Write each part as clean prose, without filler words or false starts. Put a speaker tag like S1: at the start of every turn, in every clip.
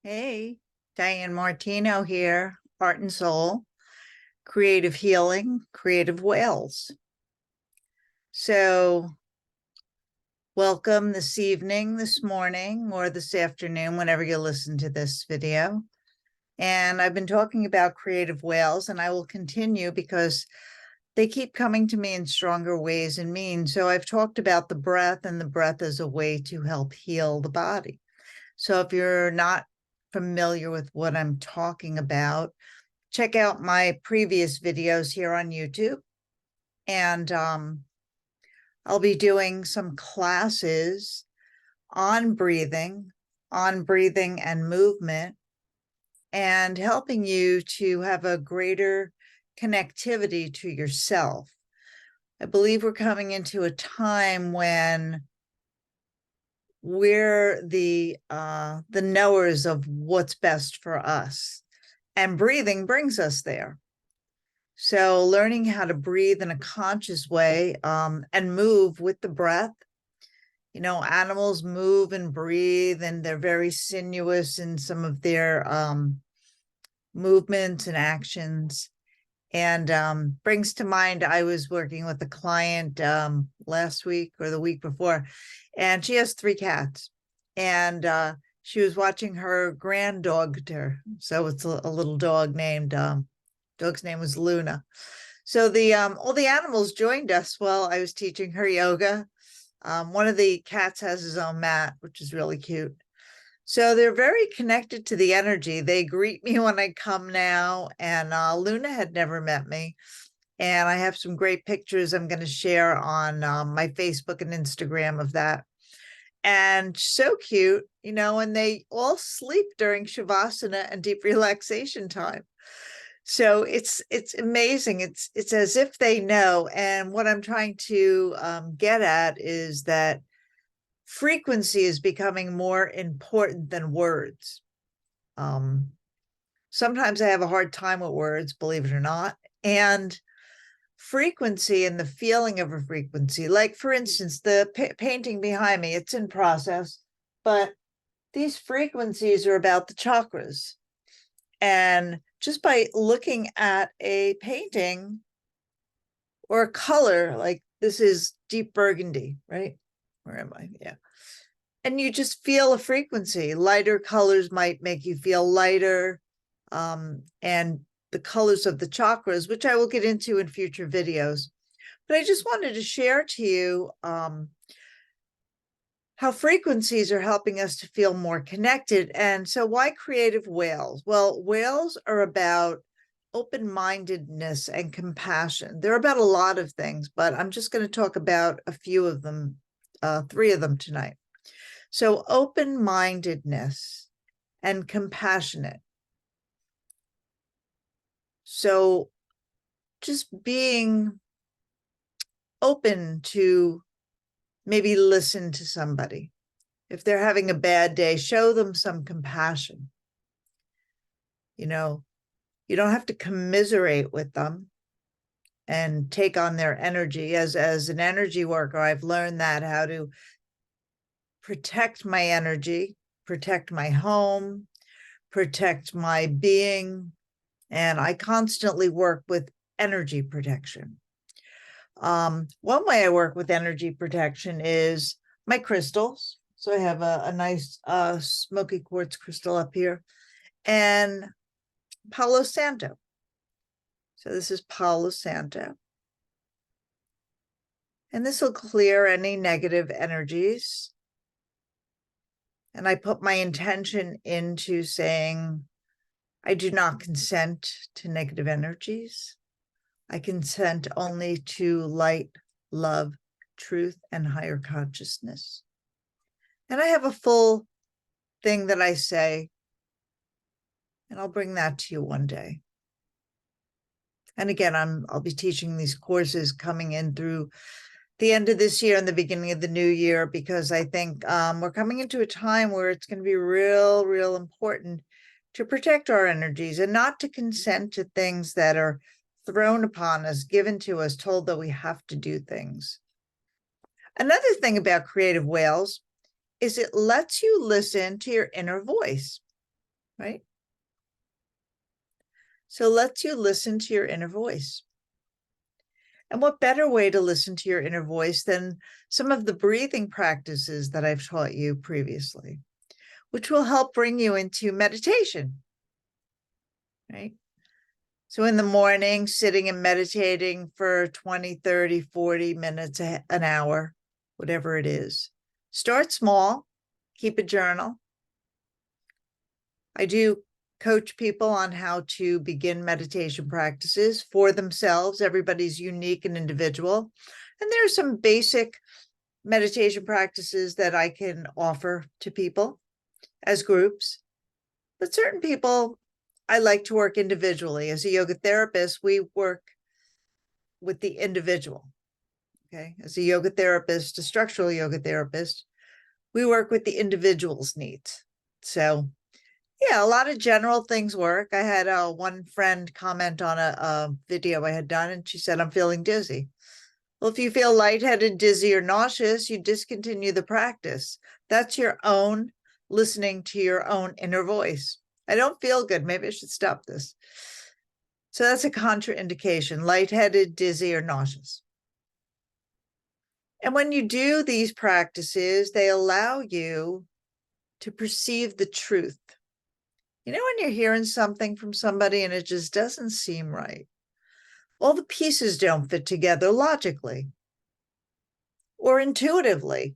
S1: Hey, Diane Martino here, Heart and Soul, Creative Healing, Creative Whales. So, welcome this evening, this morning, or this afternoon, whenever you listen to this video. And I've been talking about creative whales, and I will continue because they keep coming to me in stronger ways and means. So, I've talked about the breath and the breath as a way to help heal the body. So, if you're not familiar with what I'm talking about, check out my previous videos here on YouTube. And I'll be doing some classes on breathing and movement, and helping you to have a greater connectivity to yourself. I believe we're coming into a time when we're the knowers of what's best for us, and breathing brings us there. So learning how to breathe in a conscious way and move with the breath. You know, animals move and breathe, and they're very sinuous in some of their movements and actions. And brings to mind, I was working with a client last week or the week before, and she has 3 cats. And she was watching her grand dog. So it's a little dog named dog's name was Luna. So all the animals joined us while I was teaching her yoga. One of the cats has his own mat, which is really cute. So they're very connected to the energy. They greet me when I come now, and Luna had never met me. And I have some great pictures I'm going to share on my Facebook and Instagram of that. And so cute, you know, and they all sleep during Shavasana and deep relaxation time. So it's amazing. It's as if they know. And what I'm trying to get at is that frequency is becoming more important than words. Sometimes I have a hard time with words, believe it or not. And frequency and the feeling of a frequency, like for instance, the painting behind me, it's in process, but these frequencies are about the chakras. And just by looking at a painting or a color, like this is deep burgundy, right? Where am I? Yeah. And you just feel a frequency. Lighter colors might make you feel lighter. And the colors of the chakras, which I will get into in future videos. But I just wanted to share to you how frequencies are helping us to feel more connected. And so why creative whales? Well, whales are about open mindedness and compassion. They're about a lot of things, but I'm just going to talk about a few of them, 3 of them tonight. So open mindedness and compassionate. So just being open to maybe listen to somebody. If they're having a bad day, show them some compassion. You know, you don't have to commiserate with them and take on their energy. As an energy worker, I've learned that, how to protect my energy, protect my home, protect my being. And I constantly work with energy protection. One way I work with energy protection is my crystals. So I have a nice smoky quartz crystal up here, and Palo Santo. So this is Palo Santo. And this will clear any negative energies. And I put my intention into saying, I do not consent to negative energies. I consent only to light, love, truth, and higher consciousness. And I have a full thing that I say, and I'll bring that to you one day. And again, I'll be teaching these courses coming in through the end of this year and the beginning of the new year, because I think we're coming into a time where it's going to be real important to protect our energies and not to consent to things that are thrown upon us, given to us, told that we have to do things. Another thing about creative whales is it lets you listen to your inner voice. right? So lets you listen to your inner voice. And what better way to listen to your inner voice than some of the breathing practices that I've taught you previously, which will help bring you into meditation, right? So in the morning, sitting and meditating for 20, 30, 40 minutes, an hour, whatever it is. Start small, keep a journal. I do coach people on how to begin meditation practices for themselves. Everybody's unique and individual. And there are some basic meditation practices that I can offer to people as groups. But certain people, I like to work individually. As a yoga therapist, we work with the individual. Okay. As a yoga therapist, a structural yoga therapist, we work with the individual's needs. So yeah, a lot of general things work. I had one friend comment on a video I had done, and she said, I'm feeling dizzy. Well, if you feel lightheaded, dizzy, or nauseous, you discontinue the practice. That's your own listening to your own inner voice. I don't feel good. Maybe I should stop this. So that's a contraindication, lightheaded, dizzy, or nauseous. And when you do these practices, they allow you to perceive the truth. You know, when you're hearing something from somebody and it just doesn't seem right, all the pieces don't fit together logically or intuitively.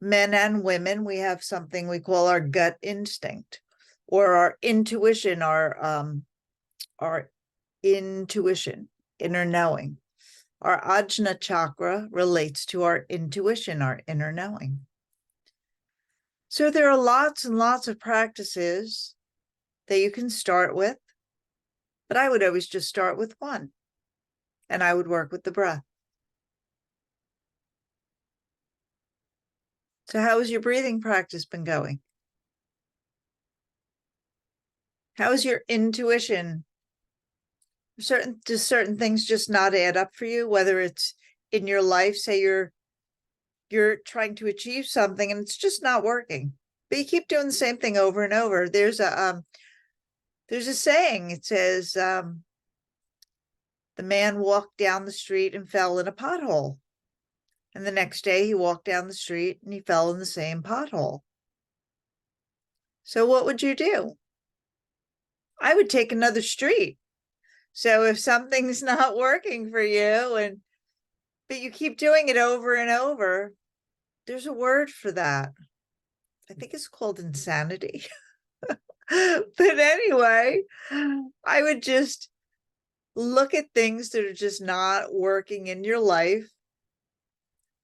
S1: Men and women, we have something we call our gut instinct or our intuition, our intuition, inner knowing. Our Ajna chakra relates to our intuition, our inner knowing. So there are lots and lots of practices that you can start with, but I would always just start with one, and I would work with the breath. So how has your breathing practice been going? How is your intuition? Do certain things just not add up for you, whether it's in your life, say you're trying to achieve something and it's just not working, but you keep doing the same thing over and over. There's a saying, it says, the man walked down the street and fell in a pothole. And the next day he walked down the street and he fell in the same pothole. So what would you do? I would take another street. So if something's not working for you, but you keep doing it over and over, there's a word for that. I think it's called insanity. But anyway, I would just look at things that are just not working in your life,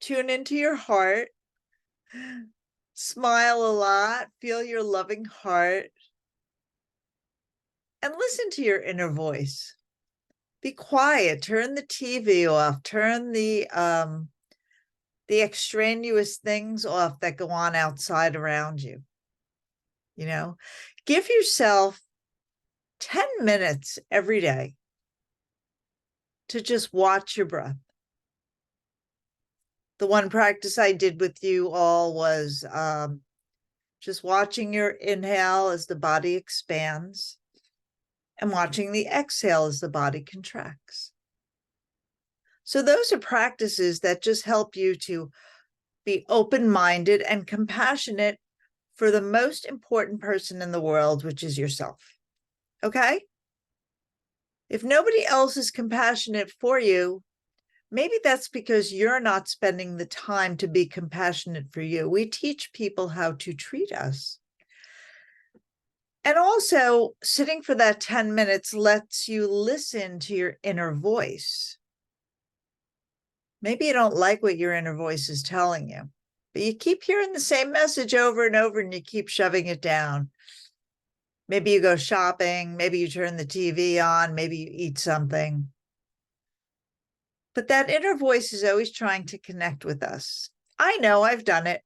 S1: tune into your heart, smile a lot, feel your loving heart, and listen to your inner voice. Be quiet, turn the TV off, turn the extraneous things off that go on outside around you. You know, give yourself 10 minutes every day to just watch your breath. The one practice I did with you all was just watching your inhale as the body expands and watching the exhale as the body contracts. So those are practices that just help you to be open-minded and compassionate for the most important person in the world, which is yourself. Okay? If nobody else is compassionate for you, maybe that's because you're not spending the time to be compassionate for you. We teach people how to treat us. And also, sitting for that 10 minutes lets you listen to your inner voice. Maybe you don't like what your inner voice is telling you, but you keep hearing the same message over and over and you keep shoving it down. Maybe you go shopping, maybe you turn the TV on, maybe you eat something. But that inner voice is always trying to connect with us. I know, I've done it.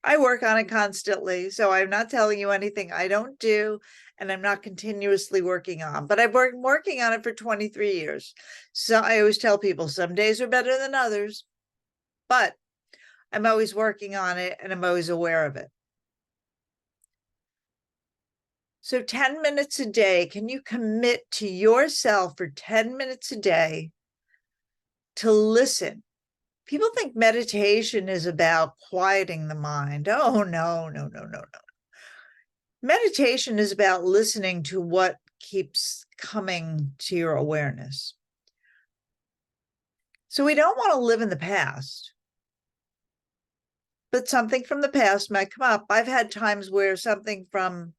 S1: I work on it constantly. So I'm not telling you anything I don't do and I'm not continuously working on, but I've been working on it for 23 years. So I always tell people some days are better than others, but I'm always working on it and I'm always aware of it. So 10 minutes a day, can you commit to yourself for 10 minutes a day to listen? People think meditation is about quieting the mind. Oh, no, no, no, no, no. Meditation is about listening to what keeps coming to your awareness. So we don't want to live in the past, but something from the past might come up. I've had times where something from,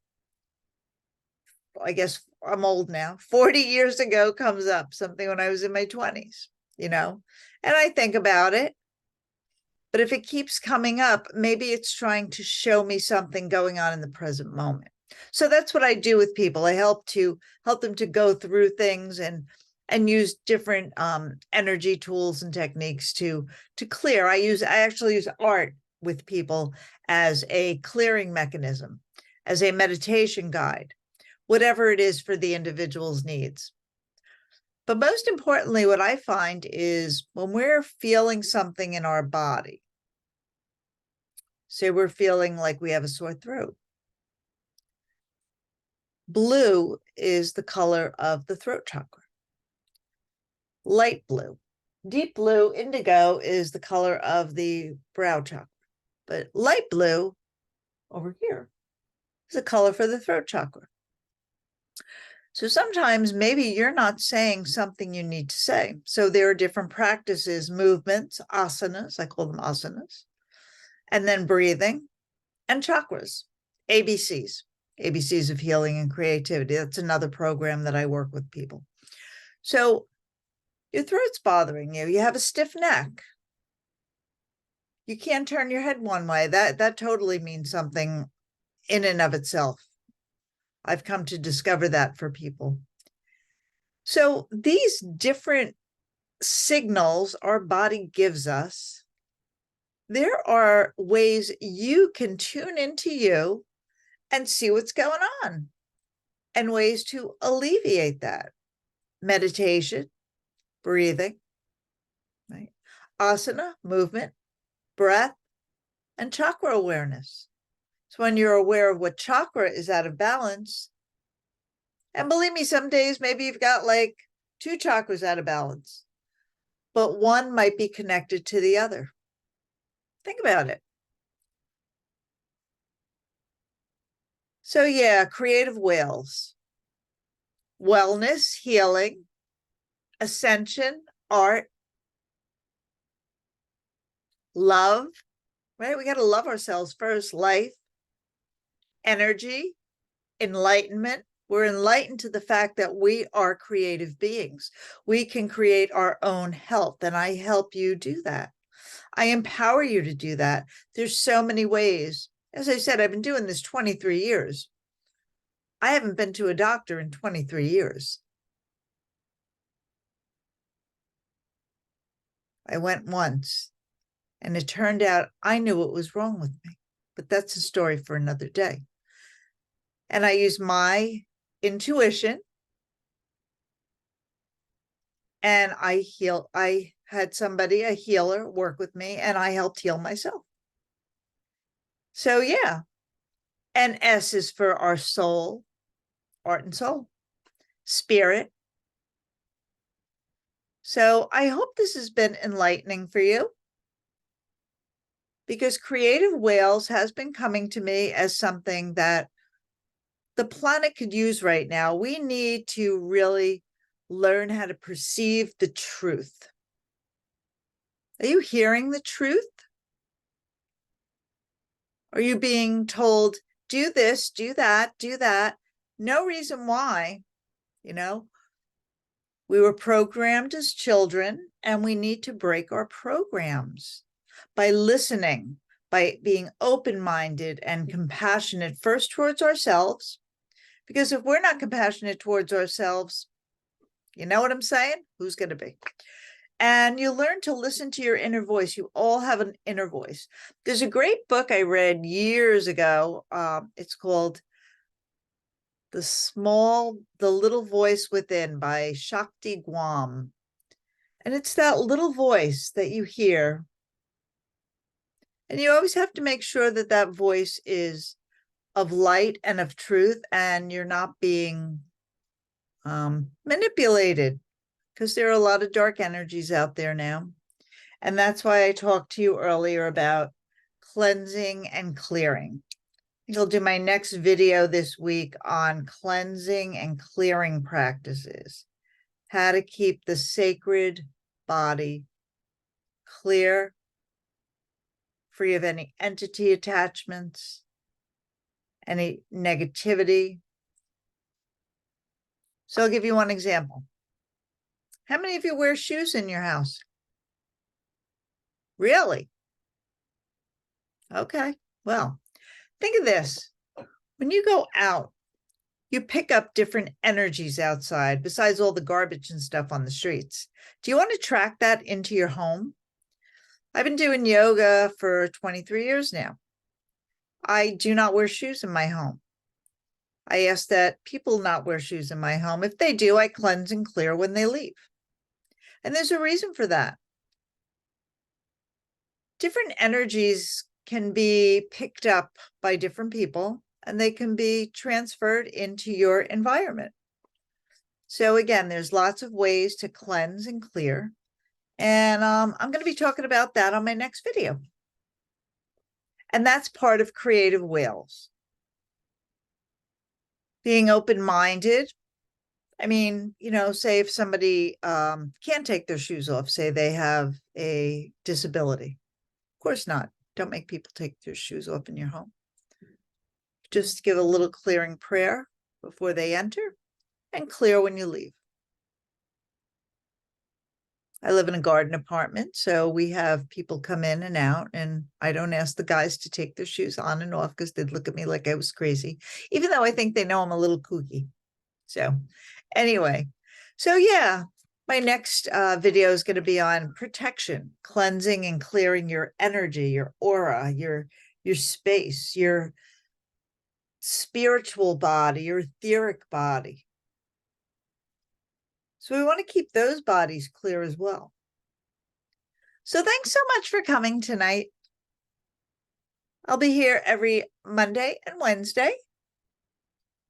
S1: I guess I'm old now, 40 years ago comes up, something when I was in my 20s, and I think about it. But if it keeps coming up, maybe it's trying to show me something going on in the present moment. So that's what I do with people. I help them to go through things and use different energy tools and techniques to clear. I actually use art with people as a clearing mechanism, as a meditation guide, whatever it is for the individual's needs. But most importantly, what I find is when we're feeling something in our body, say we're feeling like we have a sore throat. Blue is the color of the throat chakra. Light blue. Deep blue, indigo, is the color of the brow chakra. But light blue over here is the color for the throat chakra. So sometimes maybe you're not saying something you need to say. So there are different practices, movements, asanas, I call them asanas, and then breathing and chakras, ABCs of healing and creativity. That's another program that I work with people. So your throat's bothering you. You have a stiff neck. You can't turn your head one way. That totally means something in and of itself. I've come to discover that for people. So these different signals our body gives us, there are ways you can tune into you and see what's going on, and ways to alleviate that. Meditation, breathing, right? Asana, movement, breath, and chakra awareness. So when you're aware of what chakra is out of balance, and believe me, some days maybe you've got like 2 chakras out of balance, but one might be connected to the other. Think about it. So yeah, creative whales, wellness, healing, ascension, art, love, right? We got to love ourselves first. Life, energy, enlightenment. We're enlightened to the fact that we are creative beings. We can create our own health, and I help you do that. I empower you to do that. There's so many ways. As I said, I've been doing this 23 years. I haven't been to a doctor in 23 years. I went once, and it turned out I knew what was wrong with me, but that's a story for another day. And I use my intuition, and I had somebody, a healer, work with me, and I helped heal myself. So yeah. And S is for our soul, art and soul, spirit. So I hope this has been enlightening for you, because creative whales has been coming to me as something that the planet could use right now. We need to really learn how to perceive the truth. Are you hearing the truth? Are you being told, do this, do that, do that? No reason why, We were programmed as children, and we need to break our programs by listening, by being open-minded and compassionate, first towards ourselves. Because if we're not compassionate towards ourselves, you know what I'm saying? Who's going to be? And you learn to listen to your inner voice. You all have an inner voice. There's a great book I read years ago. It's called The Little Voice Within by Shakti Guam. And it's that little voice that you hear. And you always have to make sure that that voice is of light and of truth, and you're not being manipulated, because there are a lot of dark energies out there now. And that's why I talked to you earlier about cleansing and clearing. I think I'll do my next video this week on cleansing and clearing practices, how to keep the sacred body clear, free of any entity attachments, any negativity. So I'll give you one example. How many of you wear shoes in your house? Really? Okay. Well, think of this. When you go out, you pick up different energies outside besides all the garbage and stuff on the streets. Do you want to track that into your home? I've been doing yoga for 23 years now. I do not wear shoes in my home. I ask that people not wear shoes in my home. If they do, I cleanse and clear when they leave. And there's a reason for that. Different energies can be picked up by different people, and they can be transferred into your environment. So again, there's lots of ways to cleanse and clear. And I'm going to be talking about that on my next video. And that's part of creative whales. Being open-minded. I mean, say if somebody can't take their shoes off, say they have a disability. Of course not. Don't make people take their shoes off in your home. Just give a little clearing prayer before they enter and clear when you leave. I live in a garden apartment, so we have people come in and out, and I don't ask the guys to take their shoes on and off because they'd look at me like I was crazy, even though I think they know I'm a little kooky. So anyway, so yeah, my next video is going to be on protection, cleansing and clearing your energy, your aura, your space, your spiritual body, your etheric body. So we want to keep those bodies clear as well. So thanks so much for coming tonight. I'll be here every Monday and Wednesday,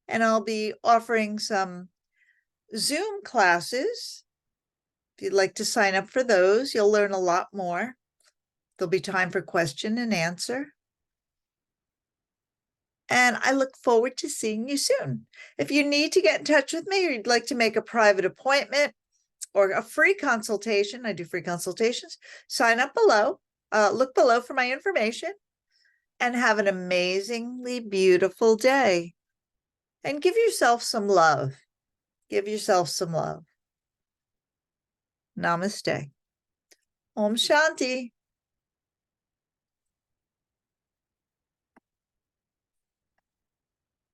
S1: and I'll be offering some Zoom classes. If you'd like to sign up for those, you'll learn a lot more. There'll be time for question and answer. And I look forward to seeing you soon. If you need to get in touch with me, or you'd like to make a private appointment or a free consultation, I do free consultations, sign up below, look below for my information, and have an amazingly beautiful day. And give yourself some love. Give yourself some love. Namaste. Om Shanti.